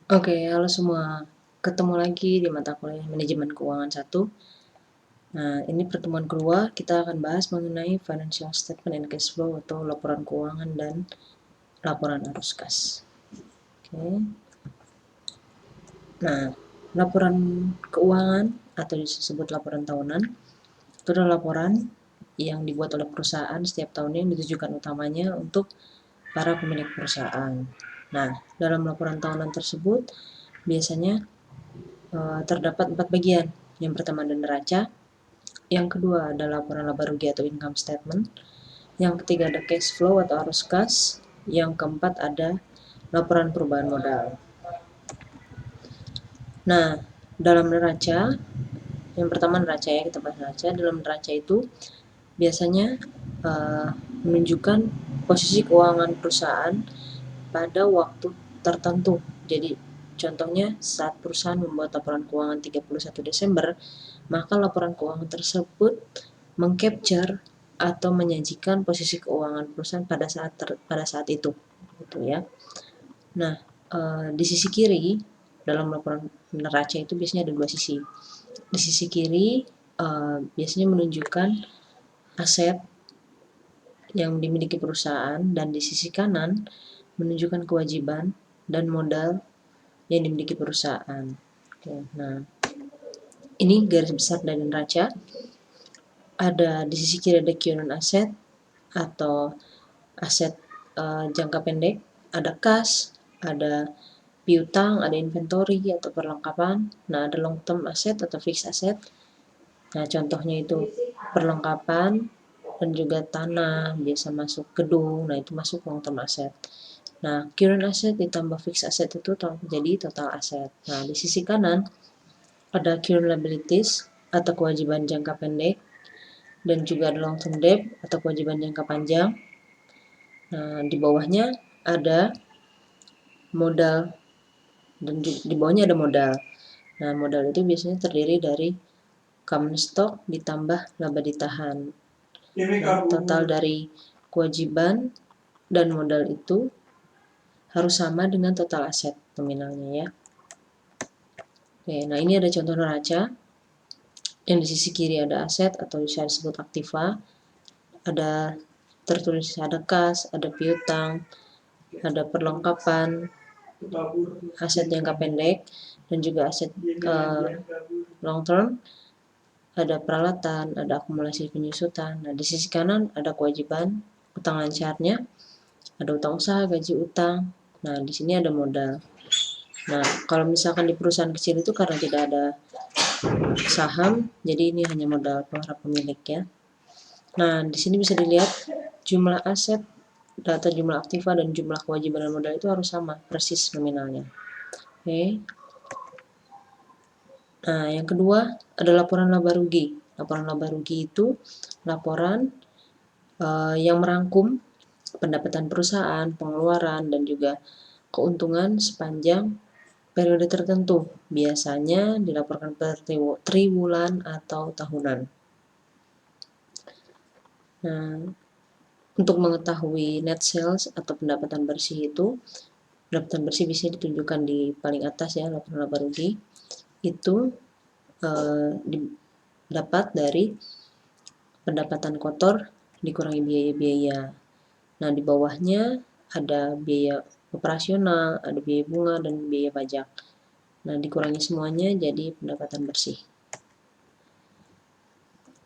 Oke, halo semua. Ketemu lagi di mata kuliah Manajemen Keuangan 1. Nah, ini pertemuan kedua, kita akan bahas mengenai Financial Statement and Cash Flow atau laporan keuangan dan laporan arus kas. Oke. Nah, laporan keuangan atau disebut laporan tahunan itu adalah laporan yang dibuat oleh perusahaan setiap tahunnya yang ditujukan utamanya untuk para pemilik perusahaan. Nah, dalam laporan tahunan tersebut biasanya terdapat 4 bagian. Yang pertama ada neraca, yang kedua adalah laporan laba rugi atau income statement, yang ketiga ada cash flow atau arus kas, yang keempat ada laporan perubahan modal. Nah, dalam neraca, yang pertama neraca ya, kita bahas neraca. Dalam neraca itu biasanya menunjukkan posisi keuangan perusahaan pada waktu tertentu. Jadi contohnya saat perusahaan membuat laporan keuangan 31 Desember, maka laporan keuangan tersebut mengcapture atau menyajikan posisi keuangan perusahaan pada saat itu, gitu ya. Nah, di sisi kiri dalam laporan neraca itu biasanya ada dua sisi. Di sisi kiri biasanya menunjukkan aset yang dimiliki perusahaan, dan di sisi kanan menunjukkan kewajiban dan modal yang dimiliki perusahaan. Oke, nah ini garis besar dari neraca. Ada di sisi kiri ada current asset atau aset jangka pendek, ada kas, ada piutang, ada inventory atau perlengkapan. Nah, ada long term asset atau fixed asset. Nah, contohnya itu perlengkapan dan juga tanah, biasa masuk gedung. Nah, itu masuk long term asset. Nah, current asset ditambah fixed asset itu jadi total asset. Nah, di sisi kanan ada current liabilities atau kewajiban jangka pendek, dan juga ada long term debt atau kewajiban jangka panjang. Nah, di bawahnya ada modal, dan di bawahnya ada modal. Nah, modal itu biasanya terdiri dari common stock ditambah laba ditahan. Nah, total dari kewajiban dan modal itu harus sama dengan total aset nominalnya ya. Oke, nah ini ada contoh neraca. Yang di sisi kiri ada aset atau bisa disebut aktiva. Ada tertulis ada kas, ada piutang, ada perlengkapan, aset jangka pendek, dan juga aset long term, ada peralatan, ada akumulasi penyusutan. Nah, di sisi kanan ada kewajiban, utang lancarnya, ada utang usaha, gaji utang. Nah, di sini ada modal. Nah, kalau misalkan di perusahaan kecil itu karena tidak ada saham, jadi ini hanya modal para pemilik ya. Nah, di sini bisa dilihat jumlah aset, data jumlah aktiva, dan jumlah kewajiban dan modal itu harus sama, persis nominalnya. Oke. Nah, yang kedua ada laporan laba rugi. Laporan laba rugi itu laporan yang merangkum pendapatan perusahaan, pengeluaran, dan juga keuntungan sepanjang periode tertentu. Biasanya dilaporkan per triwulan atau tahunan. Nah, untuk mengetahui net sales atau pendapatan bersih itu, pendapatan bersih bisa ditunjukkan di paling atas ya, laporan laba rugi. Itu dapat dari pendapatan kotor dikurangi biaya-biaya. Nah, di bawahnya ada biaya operasional, ada biaya bunga, dan biaya pajak. Nah, dikurangi semuanya jadi pendapatan bersih.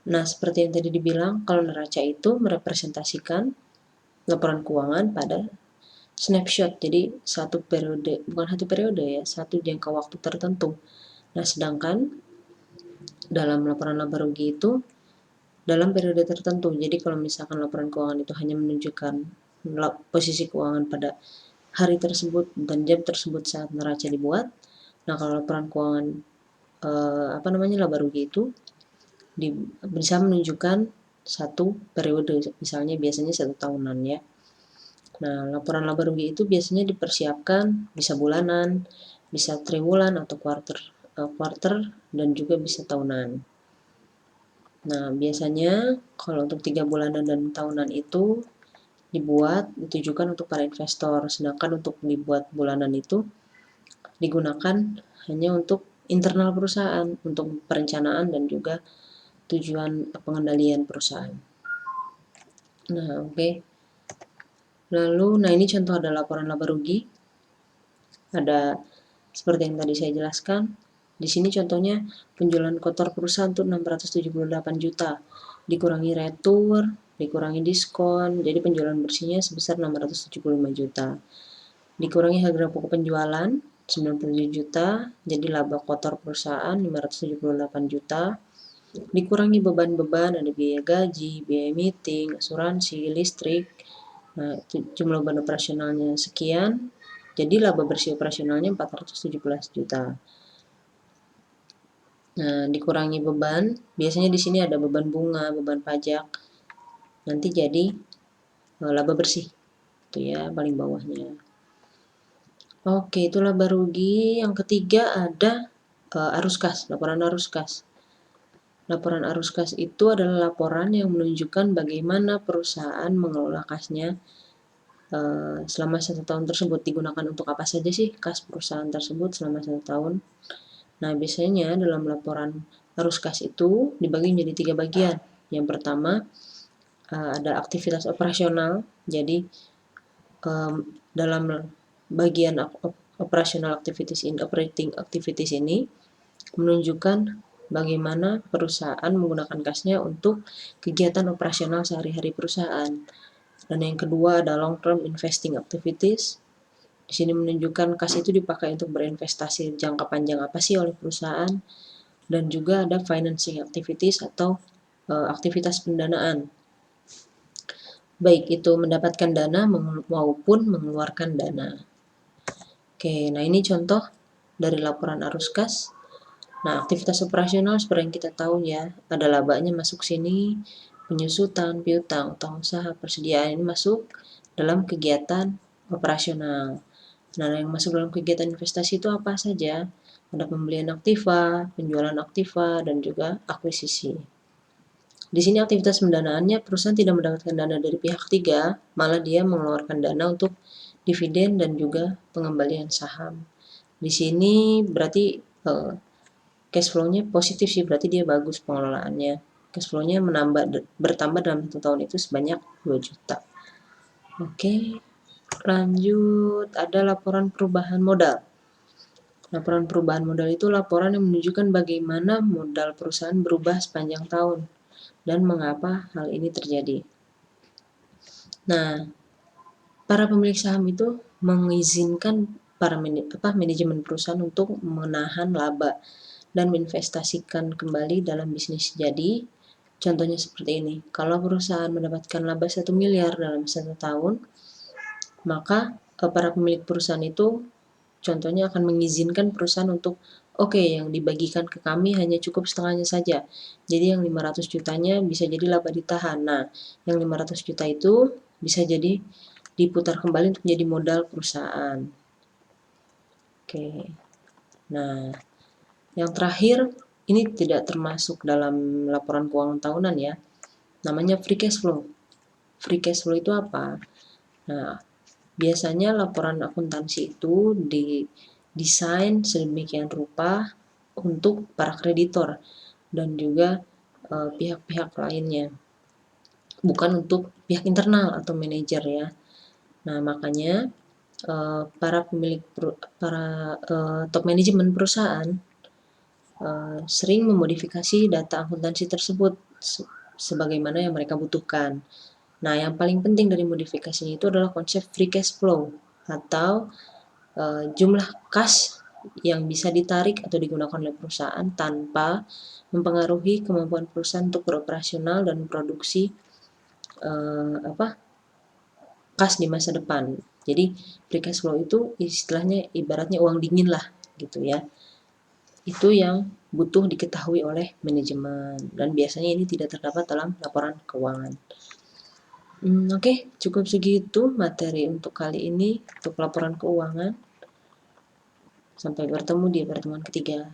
Nah, seperti yang tadi dibilang, kalau neraca itu merepresentasikan laporan keuangan pada snapshot, jadi satu periode, bukan satu periode ya, satu jangka waktu tertentu. Nah, sedangkan dalam laporan laba rugi itu dalam periode tertentu. Jadi kalau misalkan laporan keuangan itu hanya menunjukkan posisi keuangan pada hari tersebut dan jam tersebut saat neraca dibuat. Nah, kalau laporan keuangan laba rugi itu bisa menunjukkan satu periode, misalnya biasanya 1 tahunan ya. Nah, laporan laba rugi itu biasanya dipersiapkan bisa bulanan, bisa triwulan atau quarter, dan juga bisa tahunan. Nah, biasanya kalau untuk 3 bulanan dan tahunan itu ditujukan untuk para investor, sedangkan untuk dibuat bulanan itu digunakan hanya untuk internal perusahaan, untuk perencanaan dan juga tujuan pengendalian perusahaan. Nah, oke. Lalu, nah ini contoh ada laporan laba rugi. Ada seperti yang tadi saya jelaskan. Di sini contohnya penjualan kotor perusahaan untuk 678 juta. Dikurangi retur, dikurangi diskon, jadi penjualan bersihnya sebesar 675 juta. Dikurangi harga pokok penjualan 97 juta, jadi laba kotor perusahaan 578 juta. Dikurangi beban-beban, ada biaya gaji, biaya meeting, asuransi, listrik. Nah, jumlah beban operasionalnya sekian, jadi laba bersih operasionalnya 417 juta. Nah, dikurangi beban, biasanya di sini ada beban bunga, beban pajak. Nanti jadi laba bersih. Itu ya paling bawahnya. Oke, itu laba rugi. Yang ketiga ada arus kas, laporan arus kas. Laporan arus kas itu adalah laporan yang menunjukkan bagaimana perusahaan mengelola kasnya selama 1 tahun tersebut. Digunakan untuk apa saja sih kas perusahaan tersebut selama 1 tahun. Nah, biasanya dalam laporan arus kas itu dibagi menjadi 3 bagian. Yang pertama ada aktivitas operasional. Jadi dalam bagian operational activities in operating activities ini menunjukkan bagaimana perusahaan menggunakan kasnya untuk kegiatan operasional sehari-hari perusahaan. Dan yang kedua ada long term investing activities. Di sini menunjukkan kas itu dipakai untuk berinvestasi jangka panjang apa sih oleh perusahaan. Dan juga ada financing activities atau aktivitas pendanaan. Baik itu mendapatkan dana maupun mengeluarkan dana. Oke, nah ini contoh dari laporan arus kas. Nah, aktivitas operasional seperti yang kita tahu ya, ada labanya masuk sini, penyusutan, piutang, utang usaha, persediaan ini masuk dalam kegiatan operasional. Nah, yang masuk dalam kegiatan investasi itu apa saja? Ada pembelian aktiva, penjualan aktiva, dan juga akuisisi. Di sini aktivitas pendanaannya perusahaan tidak mendapatkan dana dari pihak ketiga, malah dia mengeluarkan dana untuk dividen dan juga pengembalian saham. Di sini berarti cash flow-nya positif sih, berarti dia bagus pengelolaannya. Cash flow-nya bertambah dalam 1 tahun itu sebanyak 2 juta. Oke, lanjut ada laporan perubahan modal. Laporan perubahan modal itu laporan yang menunjukkan bagaimana modal perusahaan berubah sepanjang tahun dan mengapa hal ini terjadi. Nah, para pemilik saham itu mengizinkan para manajemen perusahaan untuk menahan laba dan menginvestasikan kembali dalam bisnis. Jadi, contohnya seperti ini. Kalau perusahaan mendapatkan laba 1 miliar dalam 1 tahun, maka para pemilik perusahaan itu contohnya akan mengizinkan perusahaan untuk yang dibagikan ke kami hanya cukup setengahnya saja. Jadi yang 500 jutanya bisa jadi laba ditahan. Nah, yang 500 juta itu bisa jadi diputar kembali untuk menjadi modal perusahaan. Oke. Nah, yang terakhir, ini tidak termasuk dalam laporan keuangan tahunan ya. Namanya free cash flow. Free cash flow itu apa? Nah, biasanya laporan akuntansi itu didesain sedemikian rupa untuk para kreditor dan juga pihak-pihak lainnya. Bukan untuk pihak internal atau manajer ya. Nah, makanya para top manajemen perusahaan sering memodifikasi data akuntansi tersebut sebagaimana yang mereka butuhkan. Nah, yang paling penting dari modifikasinya itu adalah konsep free cash flow atau jumlah kas yang bisa ditarik atau digunakan oleh perusahaan tanpa mempengaruhi kemampuan perusahaan untuk beroperasional dan produksi kas di masa depan. Jadi free cash flow itu istilahnya ibaratnya uang dingin lah gitu ya. Itu yang butuh diketahui oleh manajemen dan biasanya ini tidak terdapat dalam laporan keuangan. Oke, cukup segitu materi untuk kali ini untuk laporan keuangan. Sampai bertemu di pertemuan ketiga.